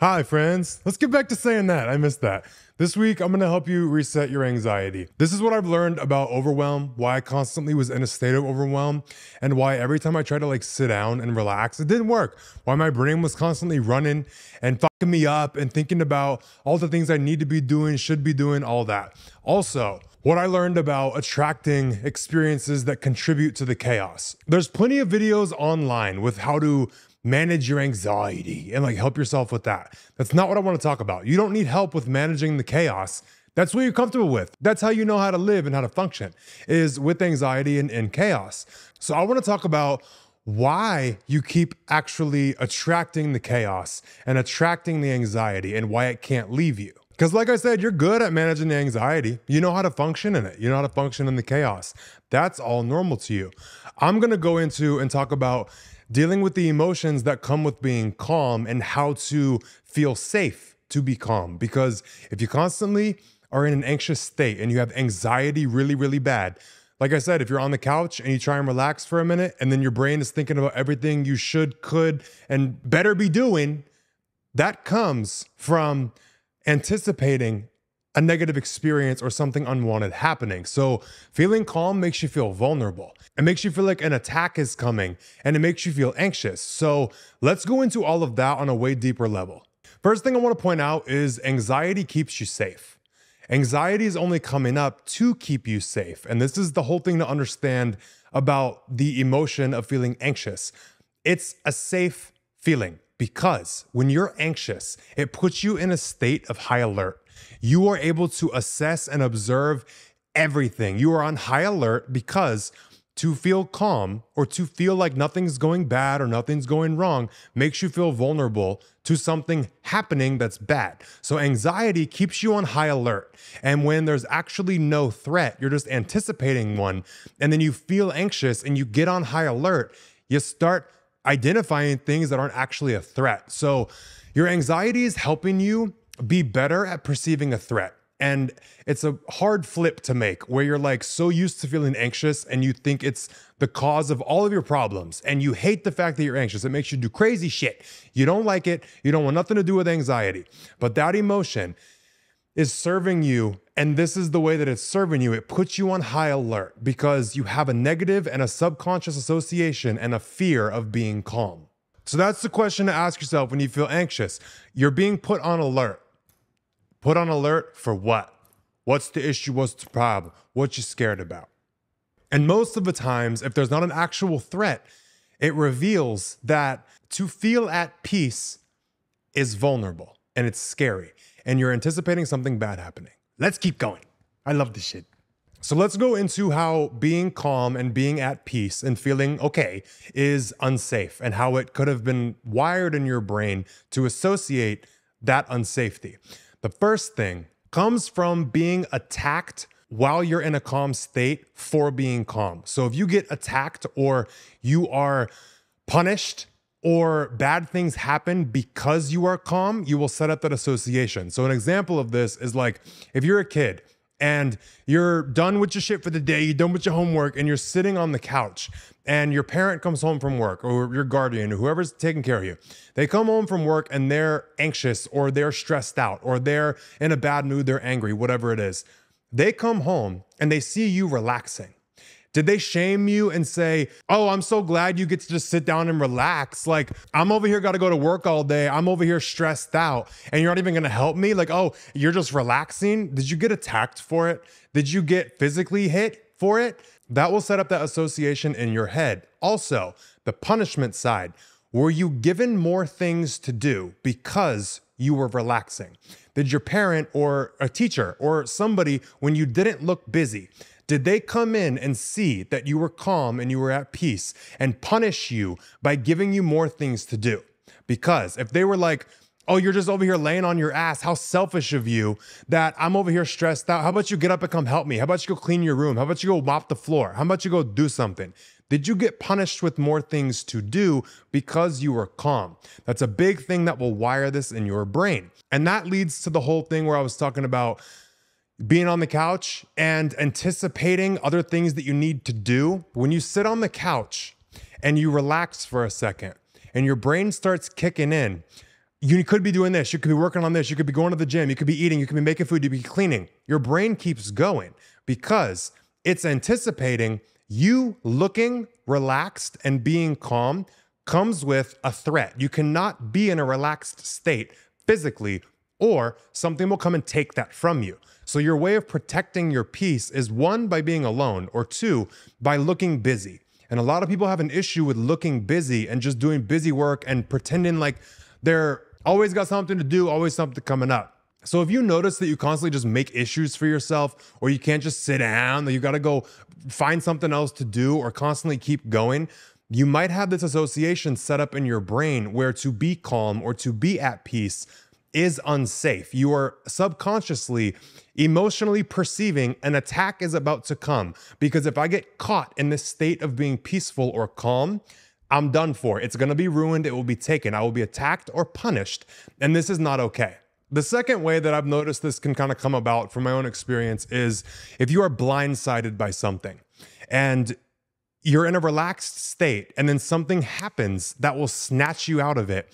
Hi, friends. Let's get back to saying that. I missed that. This week, I'm gonna help you reset your anxiety. This is what I've learned about overwhelm, why I constantly was in a state of overwhelm, and why every time I tried to sit down and relax, it didn't work. Why my brain was constantly running and fucking me up and thinking about all the things I need to be doing, should be doing, all that. Also, what I learned about attracting experiences that contribute to the chaos. There's plenty of videos online with how to manage your anxiety and help yourself with that. That's not what I want to talk about. You don't need help with managing the chaos. That's what you're comfortable with. That's how you know how to live and how to function, is with anxiety and chaos. So I want to talk about why you keep actually attracting the chaos and attracting the anxiety and why it can't leave you. Because like I said, you're good at managing the anxiety. You know how to function in it. You know how to function in the chaos. That's all normal to you. I'm going to go into and talk about dealing with the emotions that come with being calm and how to feel safe to be calm. Because if you constantly are in an anxious state and you have anxiety really, really bad, like I said, if you're on the couch and you try and relax for a minute and then your brain is thinking about everything you should, could, and better be doing, that comes from anticipating a negative experience or something unwanted happening. So feeling calm makes you feel vulnerable. It makes you feel like an attack is coming and it makes you feel anxious. So let's go into all of that on a way deeper level. First thing I want to point out is anxiety keeps you safe. Anxiety is only coming up to keep you safe. And this is the whole thing to understand about the emotion of feeling anxious. It's a safe feeling because when you're anxious, it puts you in a state of high alert. You are able to assess and observe everything. You are on high alert because to feel calm or to feel like nothing's going bad or nothing's going wrong makes you feel vulnerable to something happening that's bad. So anxiety keeps you on high alert. And when there's actually no threat, you're just anticipating one, and then you feel anxious and you get on high alert, you start identifying things that aren't actually a threat. So your anxiety is helping you be better at perceiving a threat. And it's a hard flip to make where you're so used to feeling anxious and you think it's the cause of all of your problems and you hate the fact that you're anxious. It makes you do crazy shit. You don't like it. You don't want nothing to do with anxiety. But that emotion is serving you, and this is the way that it's serving you. It puts you on high alert because you have a negative and a subconscious association and a fear of being calm. So that's the question to ask yourself when you feel anxious. You're being put on alert. Put on alert for what? What's the issue? What's the problem? What you scared about? And most of the times, if there's not an actual threat, it reveals that to feel at peace is vulnerable and it's scary and you're anticipating something bad happening. Let's keep going. I love this shit. So let's go into how being calm and being at peace and feeling okay is unsafe and how it could have been wired in your brain to associate that unsafety. The first thing comes from being attacked while you're in a calm state for being calm. So if you get attacked or you are punished or bad things happen because you are calm, you will set up that association. So an example of this is if you're a kid and you're done with your shit for the day, you're done with your homework, and you're sitting on the couch, and your parent comes home from work, or your guardian, or whoever's taking care of you. They come home from work and they're anxious, or they're stressed out, or they're in a bad mood, they're angry, whatever it is. They come home and they see you relaxing. Did they shame you and say, oh, I'm so glad you get to just sit down and relax? I'm over here, got to go to work all day. I'm over here stressed out and you're not even going to help me? Oh, you're just relaxing? Did you get attacked for it? Did you get physically hit for it? That will set up that association in your head. Also, the punishment side. Were you given more things to do because you were relaxing? Did your parent or a teacher or somebody, when you didn't look busy, did they come in and see that you were calm and you were at peace and punish you by giving you more things to do? Because if they were oh, you're just over here laying on your ass, how selfish of you that I'm over here stressed out. How about you get up and come help me? How about you go clean your room? How about you go mop the floor? How about you go do something? Did you get punished with more things to do because you were calm? That's a big thing that will wire this in your brain. And that leads to the whole thing where I was talking about being on the couch and anticipating other things that you need to do. When you sit on the couch and you relax for a second and your brain starts kicking in, you could be doing this, you could be working on this, you could be going to the gym, you could be eating, you could be making food, you could be cleaning. Your brain keeps going because it's anticipating you looking relaxed and being calm comes with a threat. You cannot be in a relaxed state physically, or something will come and take that from you. So your way of protecting your peace is one, by being alone, or two, by looking busy. And a lot of people have an issue with looking busy and just doing busy work and pretending like they're always got something to do, always something coming up. So if you notice that you constantly just make issues for yourself, or you can't just sit down, that you got to go find something else to do or constantly keep going, you might have this association set up in your brain where to be calm or to be at peace is unsafe. You are subconsciously, emotionally perceiving an attack is about to come, because if I get caught in this state of being peaceful or calm, I'm done for. It's going to be ruined. It will be taken. I will be attacked or punished. And this is not okay. The second way that I've noticed this can kind of come about from my own experience is if you are blindsided by something and you're in a relaxed state and then something happens that will snatch you out of it.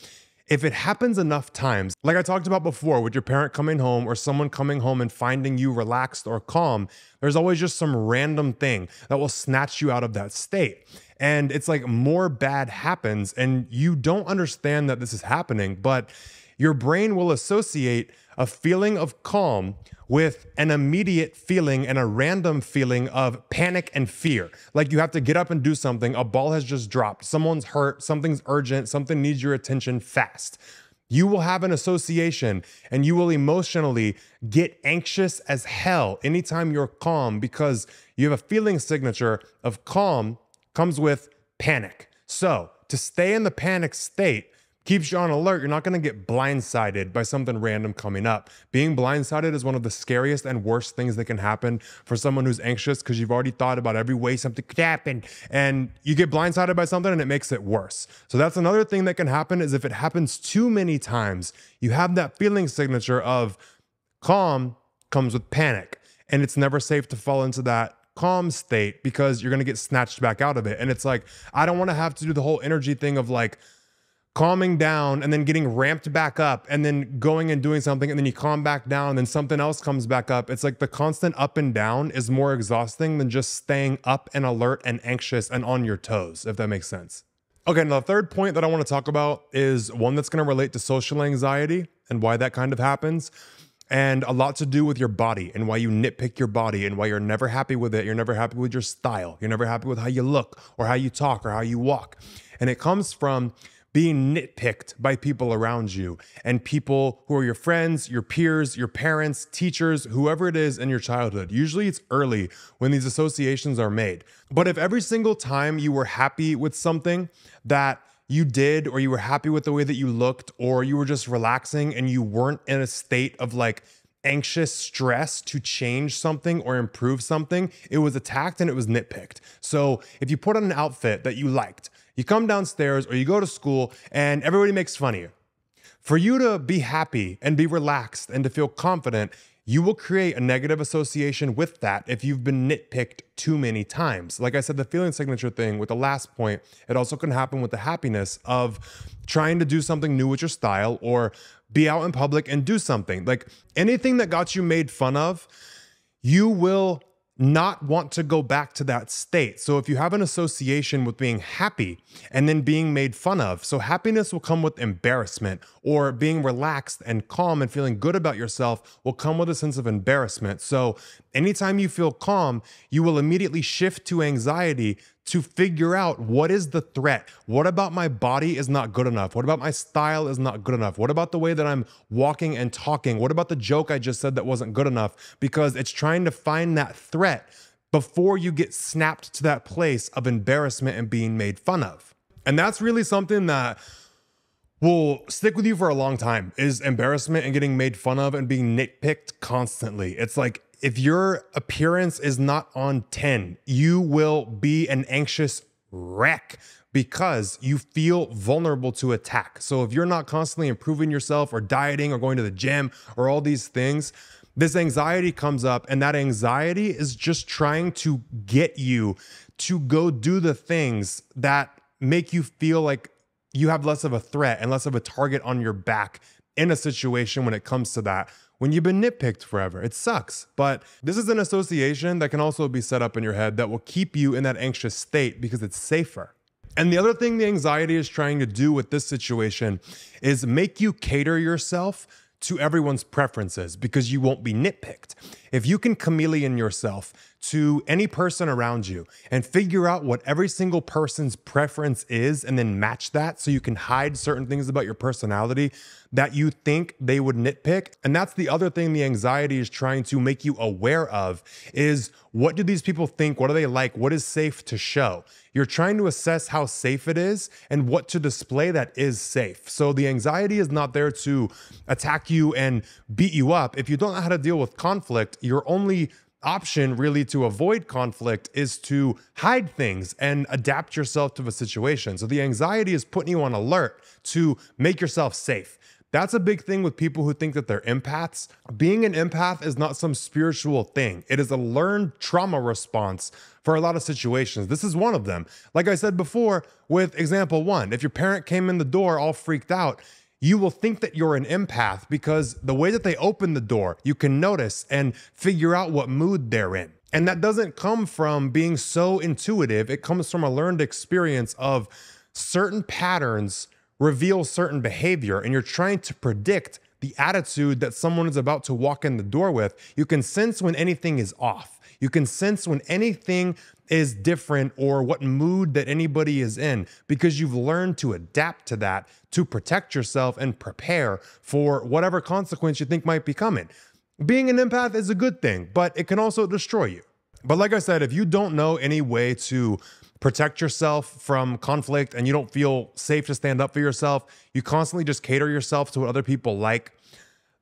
If it happens enough times, like I talked about before with your parent coming home or someone coming home and finding you relaxed or calm, there's always just some random thing that will snatch you out of that state. And it's like more bad happens and you don't understand that this is happening, but your brain will associate a feeling of calm with an immediate feeling and a random feeling of panic and fear. Like you have to get up and do something, a ball has just dropped, someone's hurt, something's urgent, something needs your attention fast. You will have an association and you will emotionally get anxious as hell anytime you're calm, because you have a feeling signature of calm comes with panic. So to stay in the panic state keeps you on alert. You're not going to get blindsided by something random coming up. Being blindsided is one of the scariest and worst things that can happen for someone who's anxious, because you've already thought about every way something could happen, and you get blindsided by something and it makes it worse. So that's another thing that can happen, is if it happens too many times, you have that feeling signature of calm comes with panic, and it's never safe to fall into that calm state because you're going to get snatched back out of it. And it's like, I don't want to have to do the whole energy thing of like calming down and then getting ramped back up and then going and doing something and then you calm back down and then something else comes back up. It's like the constant up and down is more exhausting than just staying up and alert and anxious and on your toes, if that makes sense. Okay, now the third point that I want to talk about is one that's going to relate to social anxiety and why that kind of happens, and a lot to do with your body and why you nitpick your body and why you're never happy with it. You're never happy with your style. You're never happy with how you look or how you talk or how you walk. And it comes from being nitpicked by people around you and people who are your friends, your peers, your parents, teachers, whoever it is in your childhood. Usually it's early when these associations are made. But if every single time you were happy with something that you did, or you were happy with the way that you looked, or you were just relaxing and you weren't in a state of like anxious stress to change something or improve something, it was attacked and it was nitpicked. So if you put on an outfit that you liked, you come downstairs or you go to school and everybody makes fun of you. For you to be happy and be relaxed and to feel confident, you will create a negative association with that if you've been nitpicked too many times. Like I said, the feeling signature thing with the last point, it also can happen with the happiness of trying to do something new with your style or be out in public and do something. Like anything that got you made fun of, you will not want to go back to that state. So if you have an association with being happy and then being made fun of, so happiness will come with embarrassment, or being relaxed and calm and feeling good about yourself will come with a sense of embarrassment. So anytime you feel calm, you will immediately shift to anxiety to figure out, what is the threat? What about my body is not good enough? What about my style is not good enough? What about the way that I'm walking and talking? What about the joke I just said that wasn't good enough? Because it's trying to find that threat before you get snapped to that place of embarrassment and being made fun of. And that's really something that will stick with you for a long time, is embarrassment and getting made fun of and being nitpicked constantly. It's like, if your appearance is not on 10, you will be an anxious wreck because you feel vulnerable to attack. So if you're not constantly improving yourself or dieting or going to the gym or all these things, this anxiety comes up, and that anxiety is just trying to get you to go do the things that make you feel like you have less of a threat and less of a target on your back in a situation when it comes to that. When you've been nitpicked forever, it sucks. But this is an association that can also be set up in your head that will keep you in that anxious state because it's safer. And the other thing the anxiety is trying to do with this situation is make you cater yourself to everyone's preferences because you won't be nitpicked. If you can chameleon yourself to any person around you and figure out what every single person's preference is and then match that so you can hide certain things about your personality that you think they would nitpick. And that's the other thing the anxiety is trying to make you aware of is what do these people think? What do they like? What is safe to show? You're trying to assess how safe it is and what to display that is safe. So the anxiety is not there to attack you and beat you up. If you don't know how to deal with conflict, your only option really to avoid conflict is to hide things and adapt yourself to the situation. So the anxiety is putting you on alert to make yourself safe. That's a big thing with people who think that they're empaths. Being an empath is not some spiritual thing. It is a learned trauma response for a lot of situations. This is one of them. Like I said before, with example one, if your parent came in the door all freaked out, you will think that you're an empath because the way that they open the door, you can notice and figure out what mood they're in. And that doesn't come from being so intuitive. It comes from a learned experience of certain patterns reveal certain behavior, and you're trying to predict the attitude that someone is about to walk in the door with. You can sense when anything is off. You can sense when anything is different or what mood that anybody is in because you've learned to adapt to that to protect yourself and prepare for whatever consequence you think might be coming. Being an empath is a good thing, but it can also destroy you. But like I said, if you don't know any way to protect yourself from conflict and you don't feel safe to stand up for yourself, you constantly just cater yourself to what other people like.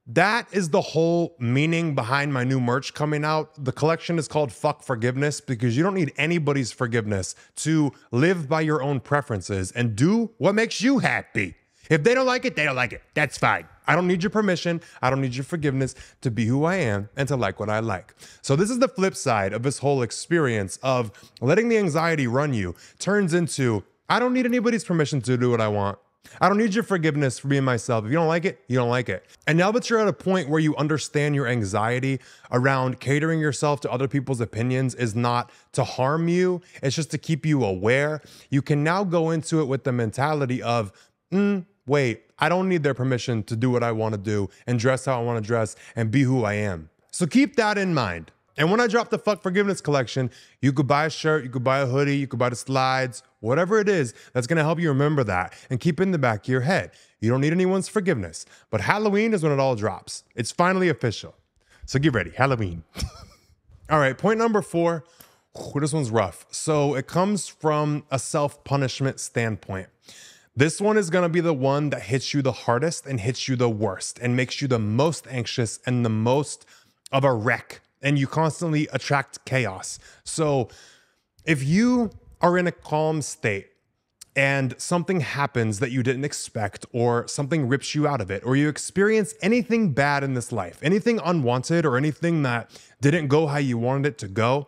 That is the whole meaning behind my new merch coming out. The collection is called Fuck Forgiveness because you don't need anybody's forgiveness to live by your own preferences and do what makes you happy. If they don't like it, they don't like it. That's fine. I don't need your permission. I don't need your forgiveness to be who I am and to like what I like. So this is the flip side of this whole experience of letting the anxiety run you turns into, I don't need anybody's permission to do what I want. I don't need your forgiveness for being myself. If you don't like it, you don't like it. And now that you're at a point where you understand your anxiety around catering yourself to other people's opinions is not to harm you, it's just to keep you aware, you can now go into it with the mentality of, wait, I don't need their permission to do what I want to do and dress how I want to dress and be who I am. So keep that in mind. And when I drop the Fuck Forgiveness collection, you could buy a shirt, you could buy a hoodie, you could buy the slides, whatever it is that's going to help you remember that and keep it in the back of your head. You don't need anyone's forgiveness. But Halloween is when it all drops. It's finally official. So get ready, Halloween. All right, point number 4. This one's rough. So it comes from a self-punishment standpoint. This one is going to be the one that hits you the hardest and hits you the worst and makes you the most anxious and the most of a wreck. And you constantly attract chaos. So if you are in a calm state and something happens that you didn't expect or something rips you out of it or you experience anything bad in this life, anything unwanted or anything that didn't go how you wanted it to go,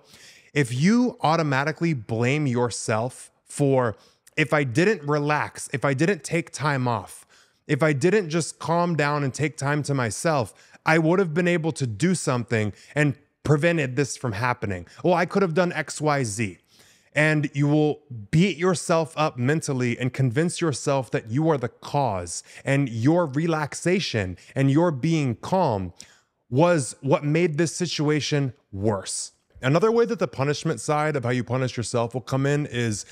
if you automatically blame yourself for if I didn't relax, if I didn't take time off, if I didn't just calm down and take time to myself, I would have been able to do something and prevented this from happening. Well, I could have done X, Y, Z. And you will beat yourself up mentally and convince yourself that you are the cause and your relaxation and your being calm was what made this situation worse. Another way that the punishment side of how you punish yourself will come in is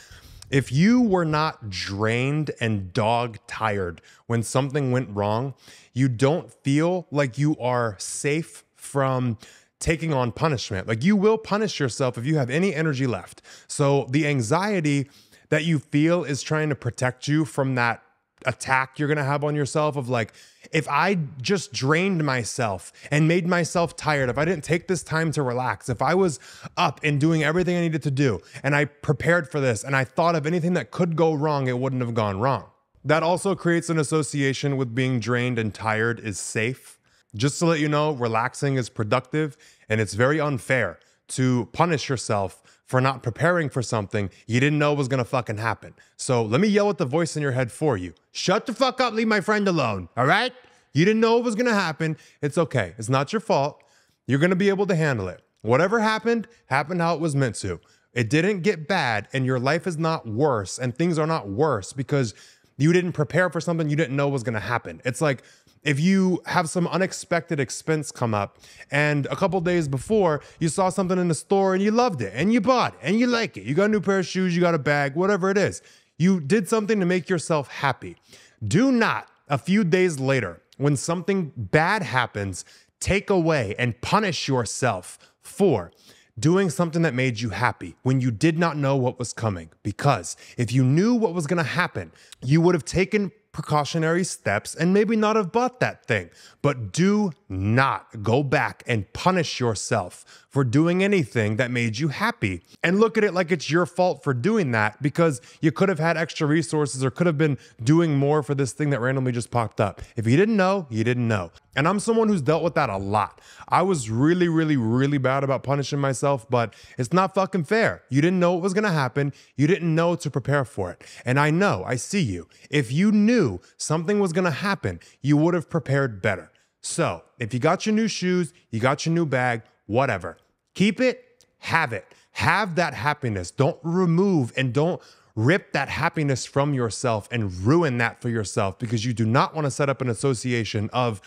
if you were not drained and dog tired when something went wrong, you don't feel like you are safe from taking on punishment. Like you will punish yourself if you have any energy left. So the anxiety that you feel is trying to protect you from that attack you're going to have on yourself of like, if I just drained myself and made myself tired, if I didn't take this time to relax, if I was up and doing everything I needed to do and I prepared for this and I thought of anything that could go wrong, it wouldn't have gone wrong. That also creates an association with being drained and tired is safe. Just to let you know, relaxing is productive and it's very unfair to punish yourself for not preparing for something you didn't know was gonna fucking happen. So let me yell at the voice in your head for you. Shut the fuck up, leave my friend alone, all right? You didn't know it was gonna happen. It's okay, it's not your fault. You're gonna be able to handle it. Whatever happened, happened how it was meant to. It didn't get bad, and your life is not worse, and things are not worse because you didn't prepare for something you didn't know was gonna happen. It's like if you have some unexpected expense come up and a couple days before you saw something in the store and you loved it and you bought it and you like it. You got a new pair of shoes, you got a bag, whatever it is. You did something to make yourself happy. Do not, a few days later, when something bad happens, take away and punish yourself for doing something that made you happy when you did not know what was coming. Because if you knew what was gonna happen, you would have taken precautionary steps and maybe not have bought that thing. But do not go back and punish yourself for doing anything that made you happy and look at it like it's your fault for doing that because you could have had extra resources or could have been doing more for this thing that randomly just popped up. If you didn't know, you didn't know. And I'm someone who's dealt with that a lot. I was really bad about punishing myself, but it's not fucking fair. You didn't know what was gonna happen. You didn't know to prepare for it. And I know, I see you. If you knew something was gonna happen, you would have prepared better. So if you got your new shoes, you got your new bag, whatever, keep it, have it. Have that happiness. Don't remove and don't rip that happiness from yourself and ruin that for yourself because you do not want to set up an association of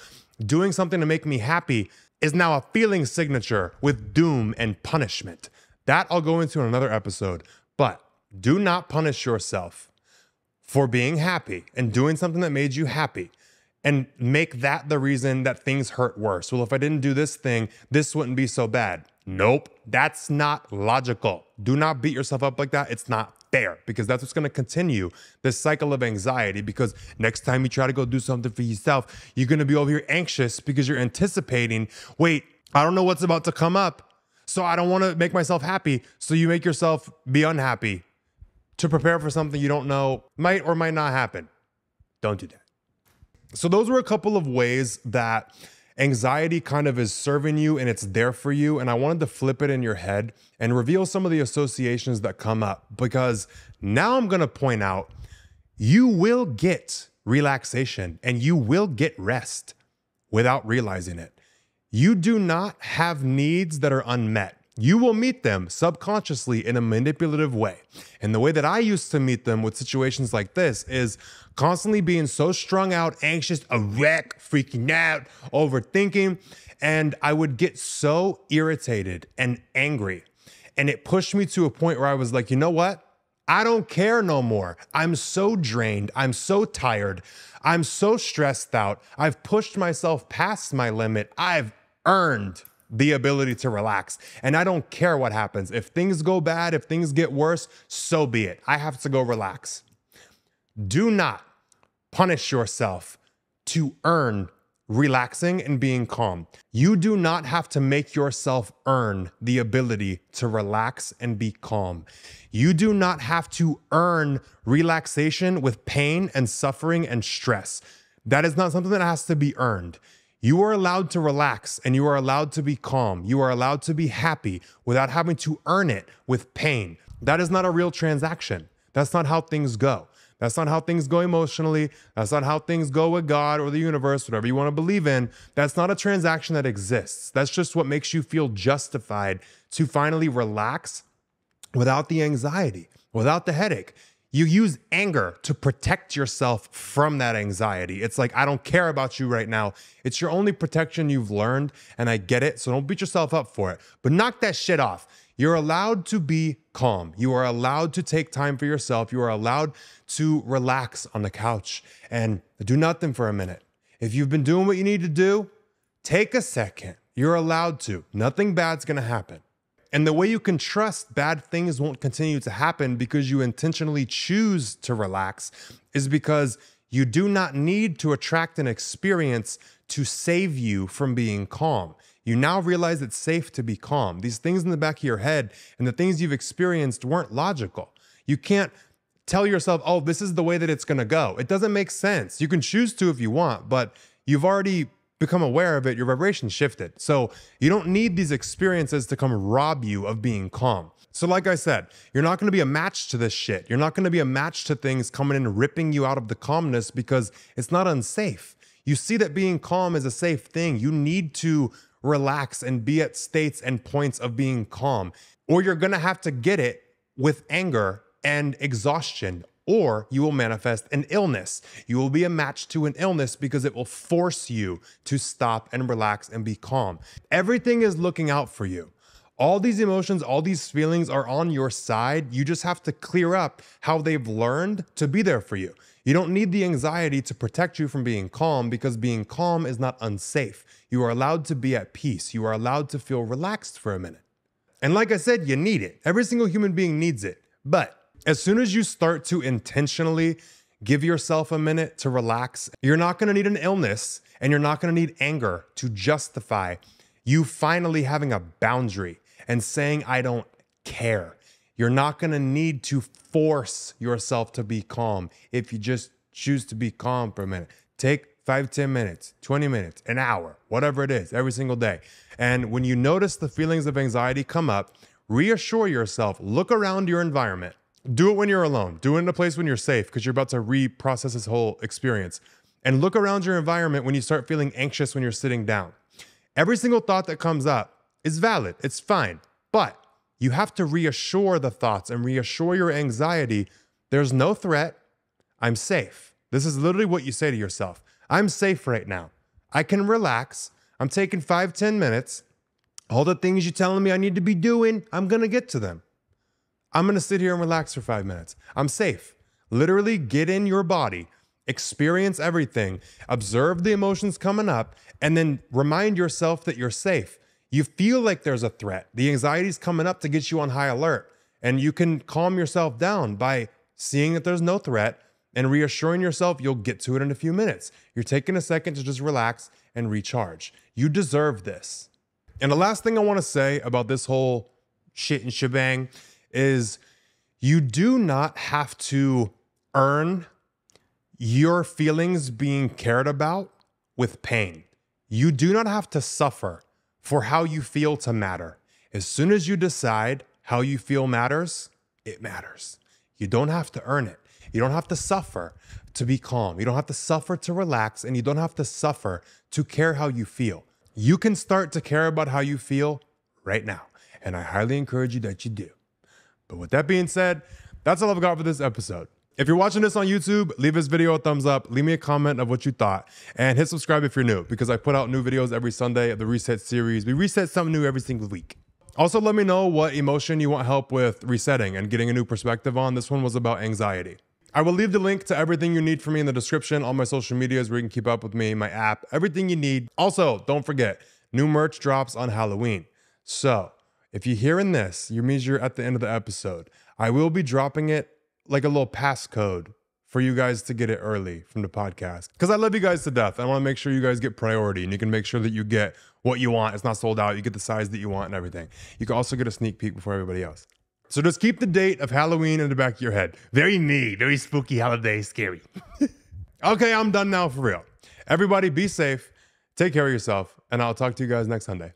doing something to make me happy is now a feeling signature with doom and punishment. That I'll go into in another episode, but do not punish yourself for being happy and doing something that made you happy and make that the reason that things hurt worse. Well, if I didn't do this thing, this wouldn't be so bad. Nope, that's not logical. Do not beat yourself up like that. It's not fair because that's what's gonna continue this cycle of anxiety because next time you try to go do something for yourself, you're gonna be over here anxious because you're anticipating, wait, I don't know what's about to come up, so I don't wanna make myself happy, so you make yourself be unhappy to prepare for something you don't know might or might not happen. Don't do that. So those were a couple of ways that anxiety kind of is serving you and it's there for you. And I wanted to flip it in your head and reveal some of the associations that come up because now I'm going to point out you will get relaxation and you will get rest without realizing it. You do not have needs that are unmet. You will meet them subconsciously in a manipulative way. And the way that I used to meet them with situations like this is constantly being so strung out, anxious, a wreck, freaking out, overthinking. And I would get so irritated and angry. And it pushed me to a point where I was like, you know what? I don't care no more. I'm so drained. I'm so tired. I'm so stressed out. I've pushed myself past my limit. I've earned the ability to relax. And I don't care what happens. If things go bad, if things get worse, so be it. I have to go relax. Do not punish yourself to earn relaxing and being calm. You do not have to make yourself earn the ability to relax and be calm. You do not have to earn relaxation with pain and suffering and stress. That is not something that has to be earned. You are allowed to relax and you are allowed to be calm. You are allowed to be happy without having to earn it with pain. That is not a real transaction. That's not how things go. That's not how things go emotionally. That's not how things go with God or the universe, whatever you want to believe in. That's not a transaction that exists. That's just what makes you feel justified to finally relax without the anxiety, without the headache. You use anger to protect yourself from that anxiety. It's like, I don't care about you right now. It's your only protection you've learned, and I get it, so don't beat yourself up for it. But knock that shit off. You're allowed to be calm. You are allowed to take time for yourself. You are allowed to relax on the couch and do nothing for a minute. If you've been doing what you need to do, take a second. You're allowed to. Nothing bad's gonna happen. And the way you can trust bad things won't continue to happen because you intentionally choose to relax is because you do not need to attract an experience to save you from being calm. You now realize it's safe to be calm. These things in the back of your head and the things you've experienced weren't logical. You can't tell yourself, oh, this is the way that it's gonna go. It doesn't make sense. You can choose to if you want, but you've already become aware of it, your vibration shifted. So you don't need these experiences to come rob you of being calm. So like I said, you're not going to be a match to this shit. You're not going to be a match to things coming in and ripping you out of the calmness because it's not unsafe. You see that being calm is a safe thing. You need to relax and be at states and points of being calm, or you're going to have to get it with anger and exhaustion, or you will manifest an illness. You will be a match to an illness because it will force you to stop and relax and be calm. Everything is looking out for you. All these emotions, all these feelings are on your side. You just have to clear up how they've learned to be there for you. You don't need the anxiety to protect you from being calm because being calm is not unsafe. You are allowed to be at peace. You are allowed to feel relaxed for a minute. And like I said, you need it. Every single human being needs it. But as soon as you start to intentionally give yourself a minute to relax, you're not going to need an illness and you're not going to need anger to justify you finally having a boundary and saying, I don't care. You're not going to need to force yourself to be calm if you just choose to be calm for a minute. Take 5, 10 minutes, 20 minutes, an hour, whatever it is, every single day. And when you notice the feelings of anxiety come up, reassure yourself, look around your environment. Do it when you're alone. Do it in a place when you're safe because you're about to reprocess this whole experience. And look around your environment when you start feeling anxious when you're sitting down. Every single thought that comes up is valid. It's fine. But you have to reassure the thoughts and reassure your anxiety. There's no threat. I'm safe. This is literally what you say to yourself. I'm safe right now. I can relax. I'm taking 5, 10 minutes. All the things you're telling me I need to be doing, I'm going to get to them. I'm going to sit here and relax for 5 minutes. I'm safe. Literally get in your body, experience everything, observe the emotions coming up, and then remind yourself that you're safe. You feel like there's a threat. The anxiety's coming up to get you on high alert. And you can calm yourself down by seeing that there's no threat and reassuring yourself you'll get to it in a few minutes. You're taking a second to just relax and recharge. You deserve this. And the last thing I want to say about this whole shit and shebang is you do not have to earn your feelings being cared about with pain. You do not have to suffer for how you feel to matter. As soon as you decide how you feel matters, it matters. You don't have to earn it. You don't have to suffer to be calm. You don't have to suffer to relax, and you don't have to suffer to care how you feel. You can start to care about how you feel right now, and I highly encourage you that you do. But with that being said, that's all I've got for this episode. If you're watching this on YouTube, leave this video a thumbs up, leave me a comment of what you thought, and hit subscribe if you're new, because I put out new videos every Sunday of the Reset series. We reset something new every single week. Also, let me know what emotion you want help with resetting and getting a new perspective on. This one was about anxiety. I will leave the link to everything you need from me in the description, all my social medias where you can keep up with me, my app, everything you need. Also, don't forget, new merch drops on Halloween. So if you're hearing this, it means you're at the end of the episode. I will be dropping it like a little passcode for you guys to get it early from the podcast. Because I love you guys to death. I want to make sure you guys get priority and you can make sure that you get what you want. It's not sold out. You get the size that you want and everything. You can also get a sneak peek before everybody else. So just keep the date of Halloween in the back of your head. Very me, very spooky holiday, scary. Okay, I'm done now for real. Everybody be safe, take care of yourself, and I'll talk to you guys next Sunday.